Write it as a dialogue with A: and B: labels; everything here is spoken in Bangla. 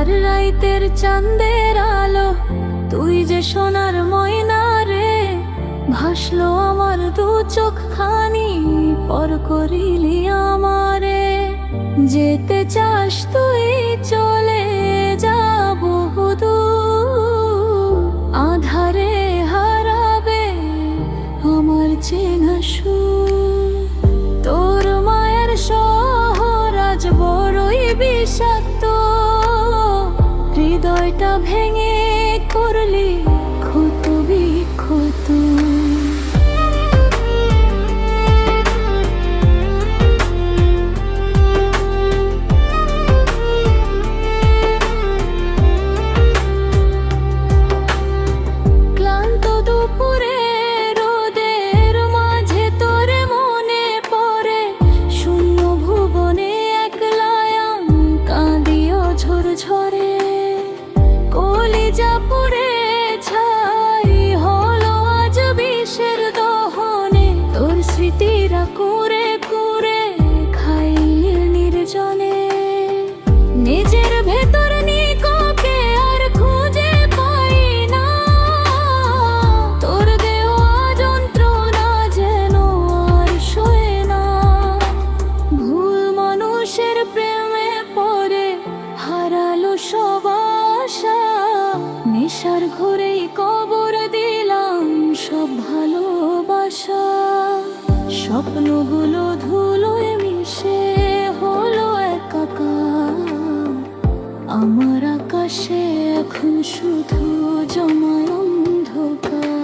A: আর রাইতের চাঁদের আলো, তুই যে সোনার ময়না রে। ভাসলো আমার দু চোখ খানি, পর করিলি আমারে। যেতে চাস তুই চলে যা বহুদূর, আধারে হারাবে আমার চেনা সুর। তোর মায়ের শহর আজ বড়ই বিষাক্ত, হৃদয়টা ভেঙে করলি ক্ষত বিক্ষত। ক্লান্ত দুপুরে রোদের মাঝে তোরে মনে পড়ে, শূন্য ভুবনে একলায় আমি কাঁদিও ঝরঝরে। কলিজা পুড়ে ছাই হলো আজ বিষের দহনে, তোর স্মৃতিরা কুরে কুরে খাইল নির্জনে। নিজের ভেতর নিককে আর খুঁজে পাই না, তোর দেওয়া যন্ত্রণা যেন আর সয়ে না। ভুল মানুষের প্রেমে পড়ে হারালো সব আশা, নেশার ঘরেই কবর দিলাম সব ভালোবাসা। স্বপ্নগুলো ধুলোয় মিশে হলো একাকার, আমার আকাশে এখন শুধু জমায় অন্ধকার।